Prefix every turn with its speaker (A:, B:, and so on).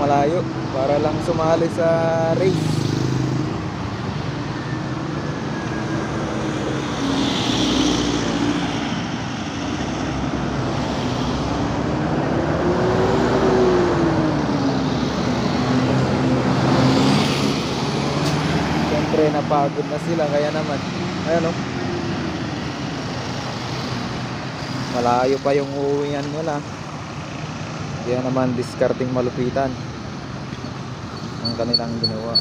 A: malayo para lang sumali sa race. Siyempre napagod na sila, kaya naman ayun, oh, malayo pa yung uuwian nila. Kaya naman discarding malupitan ang kanilang ginawa.